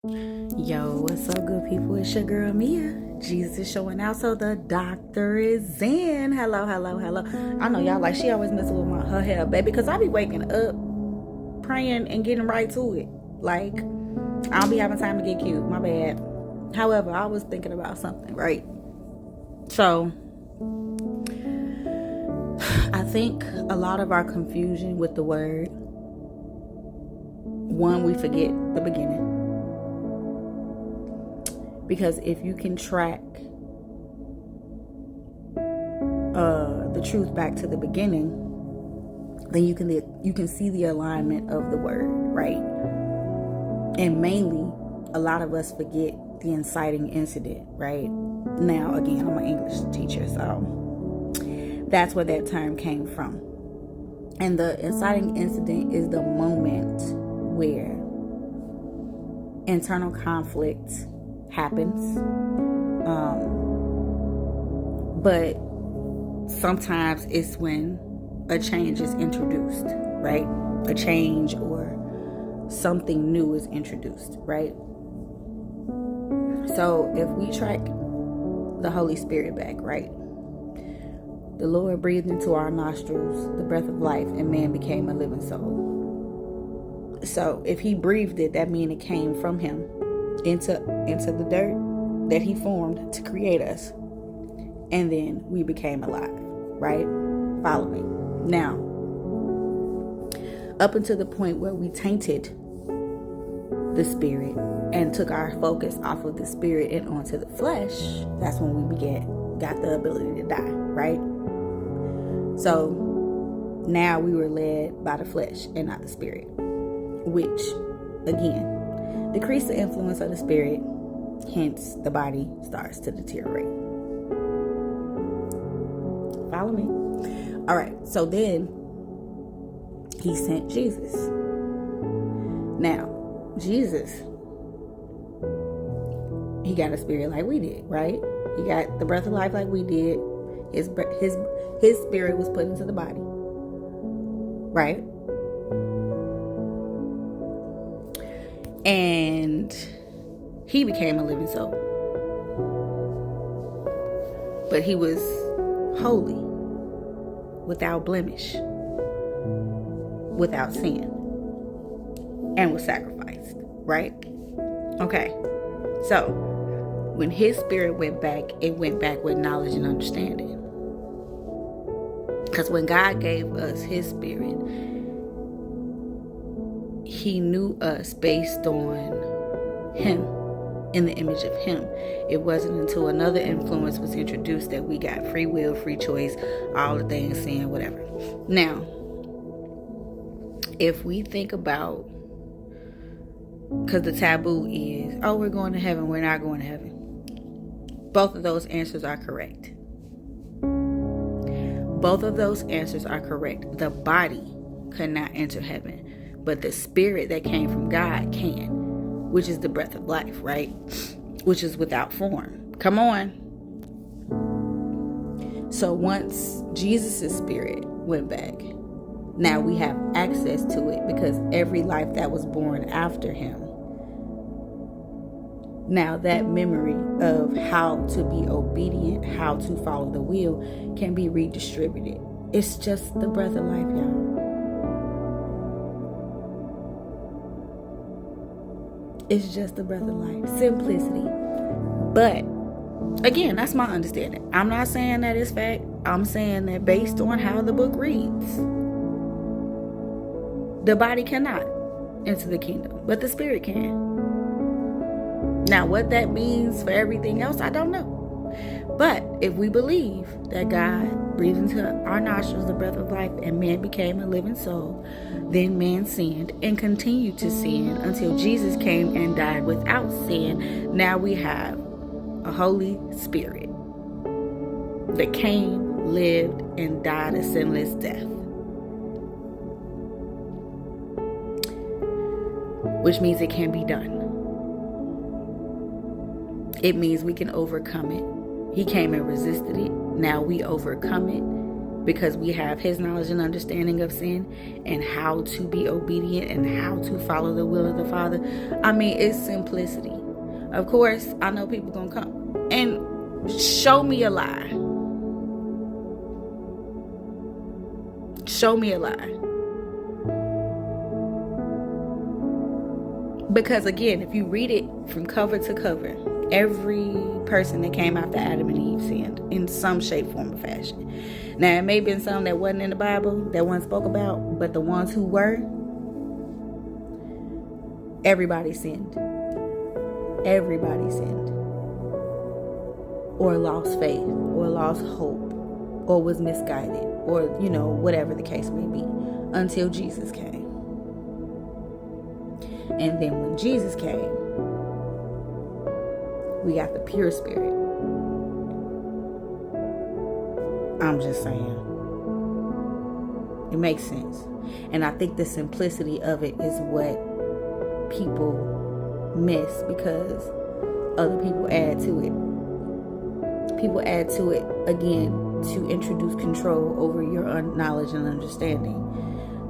Yo, what's up, good people? It's your girl Mia. Jesus is showing out, so the doctor is in. Hello, hello, hello. I know y'all like she always messing with her hair, baby, because I be waking up, praying, and getting right to it. Like, I don't be having time to get cute. My bad. However, I was thinking about something, right? So, I think a lot of our confusion with the word, one, we forget the beginning. Because if you can track the truth back to the beginning, then you can see the alignment of the word, right? And mainly, a lot of us forget the inciting incident, right? Now, again, I'm an English teacher, so that's where that term came from. And the inciting incident is the moment where internal conflict happens, but sometimes it's when a change is introduced, right? A change or something new is introduced, right? So if we track the Holy Spirit back, right? The Lord breathed into our nostrils the breath of life, and man became a living soul. So if he breathed it, that means it came from him into the dirt that he formed to create us, and then we became alive, right? Follow me. Now, up until the point where we tainted the spirit and took our focus off of the spirit and onto the flesh, that's when we got the ability to die, right? So now we were led by the flesh and not the spirit, which again decrease the influence of the spirit, hence the body starts to deteriorate. Follow me? All right, so then he sent Jesus. Now, Jesus, he got a spirit like we did, right? He got the breath of life like we did. His spirit was put into the body, right? And he became a living soul. But he was holy, without blemish, without sin, and was sacrificed, right? Okay. So, when his spirit went back, it went back with knowledge and understanding. Because when God gave us his spirit, he knew us based on him, in the image of him. It wasn't until another influence was introduced that we got free will, free choice, all the things, sin, whatever. Now, if we think about, because the taboo is, oh, we're going to heaven, we're not going to heaven. Both of those answers are correct. Both of those answers are correct. The body could not enter heaven, but the spirit that came from God can, which is the breath of life, right? Which is without form. Come on. So once Jesus' spirit went back, now we have access to it, because every life that was born after him, now that memory of how to be obedient, how to follow the will, can be redistributed. It's just the breath of life, y'all. It's just the breath of life. Simplicity. But, again, that's my understanding. I'm not saying that it's fact. I'm saying that based on how the book reads, the body cannot enter the kingdom, but the spirit can. Now, what that means for everything else, I don't know. But if we believe that God breathed into our nostrils the breath of life and man became a living soul, then man sinned and continued to sin until Jesus came and died without sin. Now we have a Holy Spirit that came, lived, and died a sinless death, which means it can be done. It means we can overcome it. He came and resisted it. Now we overcome it. because we have his knowledge and understanding of sin and how to be obedient and how to follow the will of the Father. I mean, it's simplicity. Of course, I know people gonna come and show me a lie. Show me a lie. Because again, if you read it from cover to cover, every person that came after Adam and Eve sinned in some shape, form, or fashion. Now, it may have been some that wasn't in the Bible, that one spoke about, but the ones who were, everybody sinned. Everybody sinned. Or lost faith, or lost hope, or was misguided, or, whatever the case may be, until Jesus came. And then when Jesus came, we got the pure spirit. I'm just saying. It makes sense. And I think the simplicity of it is what people miss, because other people add to it. People add to it, again, to introduce control over your knowledge and understanding.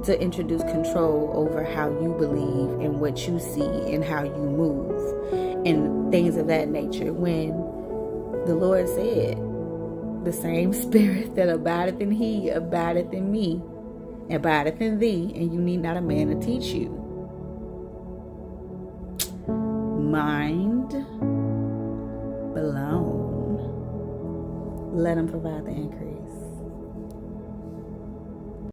To introduce control over how you believe and what you see and how you move and things of that nature. When the Lord said, the same spirit that abideth in he abideth in me, abideth in thee, and you need not a man to teach you. Mind blown. Let him provide the increase.